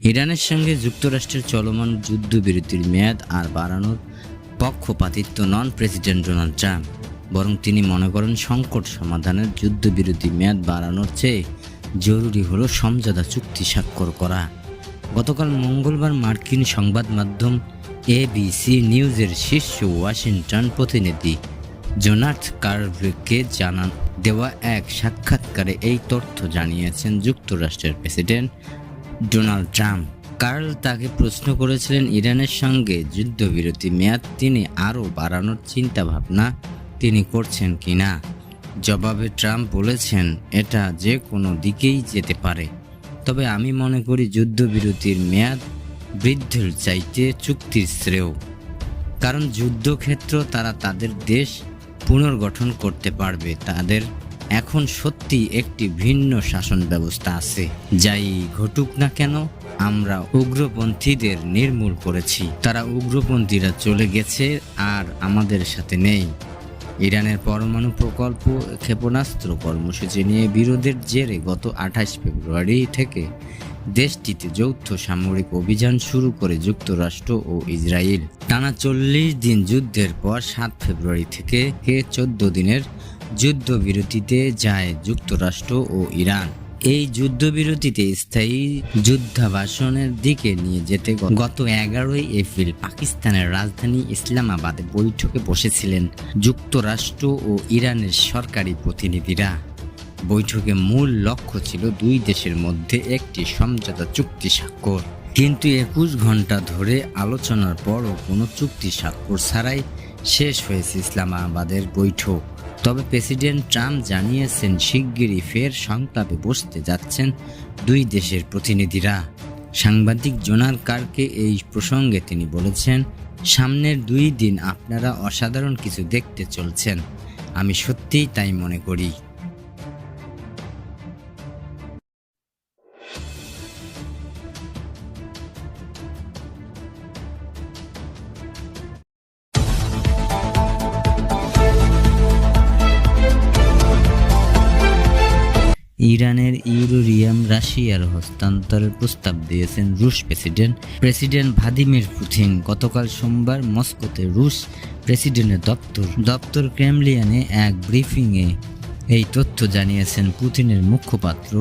ইরানের সঙ্গে যুক্তরাষ্ট্রের চলমান যুদ্ধবিরতির মেয়াদ আর বাড়ানোর পক্ষপাতিত্ব নন প্রেসিডেন্ট ডোনাল্ড ট্রাম্প, বরং তিনি মনে করেন সংকট সমাধানের যুদ্ধবিরতি মেয়াদ বাড়ানোর চেয়ে জরুরি হলো সমঝোতা চুক্তি স্বাক্ষর করা। গতকাল মঙ্গলবার মার্কিন সংবাদ মাধ্যম ABC নিউজের শীর্ষ ওয়াশিংটন প্রতিনিধি জোনাথ কার্লকে দেওয়া এক সাক্ষাৎকারে এই তথ্য জানিয়েছেন যুক্তরাষ্ট্রের প্রেসিডেন্ট ডোনাল্ড ট্রাম্প। কার্ল তাকে প্রশ্ন করেছিলেন ইরানের সঙ্গে যুদ্ধবিরতি মেয়াদ তিনি আরও বাড়ানোর চিন্তাভাবনা তিনি করছেন কিনা। জবাবে ট্রাম্প বলেছেন, এটা যে কোনো দিকেই যেতে পারে, তবে আমি মনে করি যুদ্ধবিরতির মেয়াদ বৃদ্ধির চাইতে চুক্তির শ্রেয়, কারণ যুদ্ধক্ষেত্র তারা তাদের দেশ পুনর্গঠন করতে পারবে। তাদের এখন সত্যি একটি ভিন্ন শাসন ব্যবস্থা আছে। যাই ঘটুক না কেন, আমরা উগ্রপন্থীদের নির্মূল করেছি, তারা উগ্রপন্থীরা চলে গেছে আর আমাদের সাথে নেই। ইরানের পরমাণু প্রকল্প ক্ষেপণাস্ত্র কর্মসূচি নিয়ে বিরোধের জেরে গত 28 ফেব্রুয়ারি থেকে দেশটিতে যৌথ সামরিক অভিযান শুরু করে যুক্তরাষ্ট্র ও ইসরায়েল। টানা 40 দিন যুদ্ধের পর 7 ফেব্রুয়ারি থেকে 14 দিনের যুদ্ধবিরতিতে যায় যুক্তরাষ্ট্র ও ইরান। এই যুদ্ধবিরতিতে স্থায়ী যুদ্ধাবাসনের দিকে নিয়ে যেতে গত 11 এপ্রিল পাকিস্তানের রাজধানী ইসলামাবাদে বৈঠকে বসেছিলেন যুক্তরাষ্ট্র ও ইরানের সরকারি প্রতিনিধিরা। বৈঠকে মূল লক্ষ্য ছিল দুই দেশের মধ্যে একটি সমঝোতা চুক্তি স্বাক্ষর, কিন্তু 21 ঘন্টা ধরে আলোচনার পরও কোনো চুক্তি স্বাক্ষর ছাড়াই শেষ হয়েছে ইসলামাবাদের বৈঠক। তবে প্রেসিডেন্ট ট্রাম্প জানিয়েছেন শিগগিরই ফের সংলাপে বসতে যাচ্ছেন দুই দেশের প্রতিনিধিরা। সাংবাদিক জোনাথ কার্লকে এই প্রসঙ্গে তিনি বলেছেন, সামনের 2 দিন আপনারা অসাধারণ কিছু দেখতে চলছেন, আমি সত্যিই তাই মনে করি। ইরানের ইউরেনিয়াম রাশিয়ার হস্তান্তরের প্রস্তাব দিয়েছেন রুশ প্রেসিডেন্ট ভ্লাদিমির পুতিন। গতকাল সোমবার মস্কোতে রুশ প্রেসিডেন্টের দপ্তর ক্রেমলিনে এক ব্রিফিংয়ে এই তথ্য জানিয়েছেন পুতিনের মুখপাত্র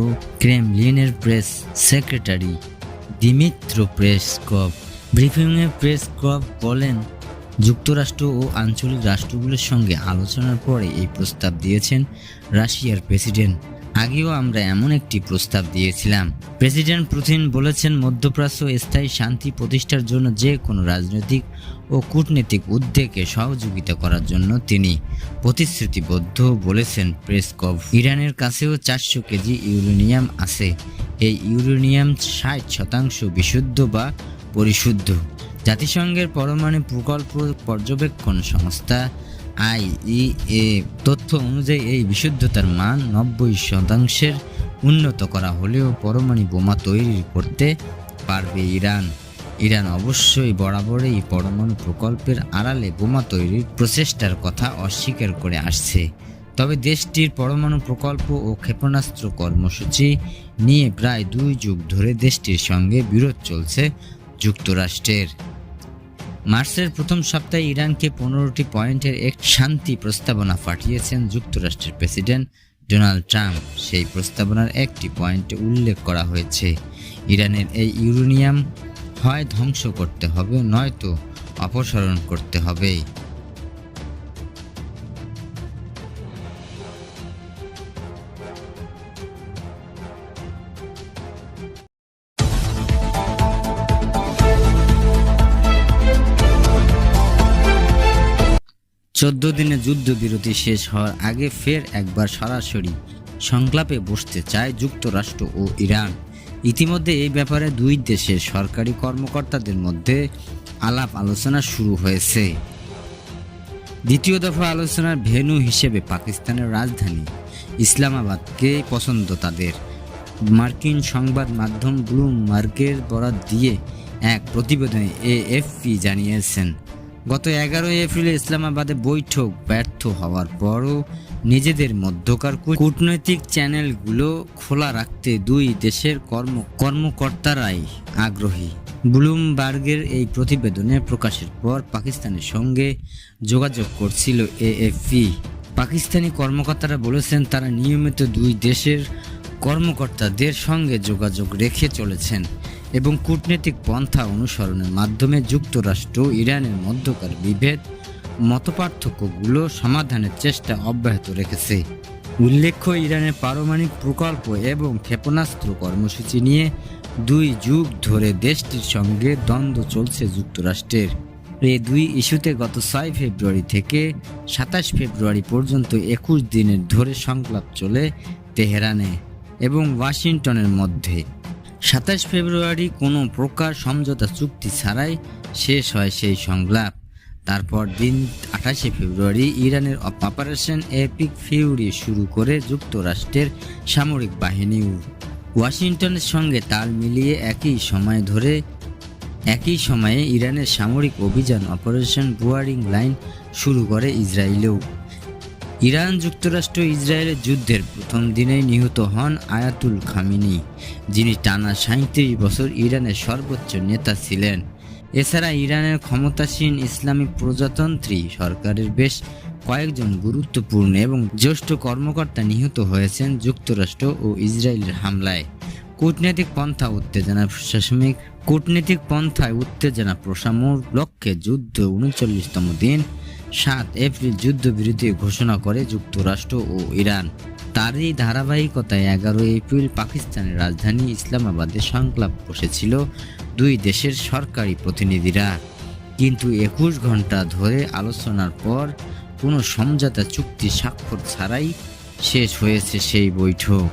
ক্রেমলিনের প্রেস সেক্রেটারি দিমিত্রো পেসকভ। ব্রিফিংয়ে পেসকভ বলেন, যুক্তরাষ্ট্র ও আঞ্চলিক রাষ্ট্রগুলোর সঙ্গে আলোচনার পরে এই প্রস্তাব দিয়েছেন রাশিয়ার প্রেসিডেন্ট। আগেও আমরা এমন একটি প্রস্তাব দিয়েছিলাম। প্রেসিডেন্ট পুতিন বলেছেন, মধ্যপ্রাচ্য স্থায়ী শান্তি প্রতিষ্ঠার জন্য যে কোনো রাজনৈতিক ও কূটনৈতিক উদ্যোগে সহযোগিতা করার জন্য তিনি প্রতিশ্রুতিবদ্ধ বলেছেন পেসকভ। ইরানের কাছেও 400 কেজি ইউরেনিয়াম আছে। এই ইউরেনিয়াম 60% বিশুদ্ধ বা পরিশুদ্ধ। জাতিসংঘের পরমাণু প্রকল্প পর্যবেক্ষণ সংস্থা IAEA তথ্য অনুযায়ী এই বিশুদ্ধতার মান 90% উন্নত করা হলেও পরমাণু বোমা তৈরি করতে পারবে ইরান অবশ্যই বরাবরই পরমাণু প্রকল্পের আড়ালে বোমা তৈরির প্রচেষ্টার কথা অস্বীকার করে আসছে। তবে দেশটির পরমাণু প্রকল্প ও ক্ষেপণাস্ত্র কর্মসূচি নিয়ে প্রায় 2 যুগ ধরে দেশটির সঙ্গে বিরোধ চলছে যুক্তরাষ্ট্রের। মার্চের প্রথম সপ্তাহে ইরানকে 15টি পয়েন্টের এক শান্তি প্রস্তাবনা পাঠিয়েছেন যুক্তরাষ্ট্রের প্রেসিডেন্ট ডোনাল্ড ট্রাম্প। সেই প্রস্তাবনার একটি পয়েন্টে উল্লেখ করা হয়েছে, ইরানের এই ইউরেনিয়াম হয় ধ্বংস করতে হবে, নয়তো অপসারণ করতে হবে। 14 দিনের যুদ্ধবিরতি শেষ হওয়ার আগে ফের একবার সরাসরি সংলাপে বসতে চায় যুক্তরাষ্ট্র ও ইরান। ইতিমধ্যে এই ব্যাপারে দুই দেশের সরকারি কর্মকর্তাদের মধ্যে আলাপ আলোচনা শুরু হয়েছে। দ্বিতীয় দফা আলোচনার ভেন্যু হিসেবে পাকিস্তানের রাজধানী ইসলামাবাদকে পছন্দ তাদের। মার্কিন সংবাদ মাধ্যম ব্লুমবার্গের বরাত দিয়ে এক প্রতিবেদনে AFP জানিয়েছেন, গত 11 এপ্রিলে ইসলামাবাদে বৈঠক ব্যর্থ হওয়ার পরও নিজেদের মধ্যকার কূটনৈতিক চ্যানেলগুলো খোলা রাখতে দুই দেশের কর্মকর্তারাই আগ্রহী। ব্লুমবার্গের এই প্রতিবেদনে প্রকাশের পর পাকিস্তানের সঙ্গে যোগাযোগ করছিল এএফপি। পাকিস্তানি কর্মকর্তারা বলেছেন তারা নিয়মিত দুই দেশের কর্মকর্তাদের সঙ্গে যোগাযোগ রেখে চলেছেন এবং কূটনৈতিক পন্থা অনুসরণের মাধ্যমে যুক্তরাষ্ট্র ও ইরানের মধ্যকার বিভেদ মতপার্থক্যগুলো সমাধানের চেষ্টা অব্যাহত রেখেছে। উল্লেখ্য, ইরানের পারমাণবিক প্রকল্প এবং ক্ষেপণাস্ত্র কর্মসূচি নিয়ে 2 যুগ ধরে দেশটির সঙ্গে দ্বন্দ্ব চলছে যুক্তরাষ্ট্রের। এই দুই ইস্যুতে গত 6 ফেব্রুয়ারি থেকে 27 ফেব্রুয়ারি পর্যন্ত 21 দিনের ধরে সংলাপ চলে তেহরানে এবং ওয়াশিংটনের মধ্যে। 27 ফেব্রুয়ারি কোনো প্রকার সমঝোতা চুক্তি ছাড়াই শেষ হয় সেই সংলাপ। তারপর দিন 28 ফেব্রুয়ারি ইরানের অপারেশন এপিক ফিউরি শুরু করে যুক্তরাষ্ট্রের সামরিক বাহিনীও। ওয়াশিংটনের সঙ্গে তাল মিলিয়ে একই সময়ে ইরানের সামরিক অভিযান অপারেশন বোয়ারিং লাইন শুরু করে ইসরায়েলেও। ইরান যুক্তরাষ্ট্র ইসরায়েলের যুদ্ধের প্রথম দিনেই নিহত হন আয়াতুল খামিনি, যিনি টানা 37 বছর ইরানের সর্বোচ্চ নেতা ছিলেন। এছাড়া ইরানের ক্ষমতাসীন ইসলামী প্রজাতন্ত্রী সরকারের বেশ কয়েকজন গুরুত্বপূর্ণ এবং জ্যেষ্ঠ কর্মকর্তা নিহত হয়েছেন যুক্তরাষ্ট্র ও ইসরায়েলের হামলায়। কূটনৈতিক পন্থায় উত্তেজনা প্রশমনের লক্ষ্যে যুদ্ধ 39তম দিন 7 এপ্রিল যুদ্ধবিরতি ঘোষণা করে যুক্তরাষ্ট্র ও ইরান। তারই ধারাবাহিকতায় 11 এপ্রিল পাকিস্তানের রাজধানী ইসলামাবাদে সংলাপ বসেছিল দুই দেশের সরকারি প্রতিনিধিরা। কিন্তু 21 ঘন্টা ধরে আলোচনার পর কোনো সমঝোতা চুক্তি স্বাক্ষর ছাড়াই শেষ হয়েছে সেই বৈঠক।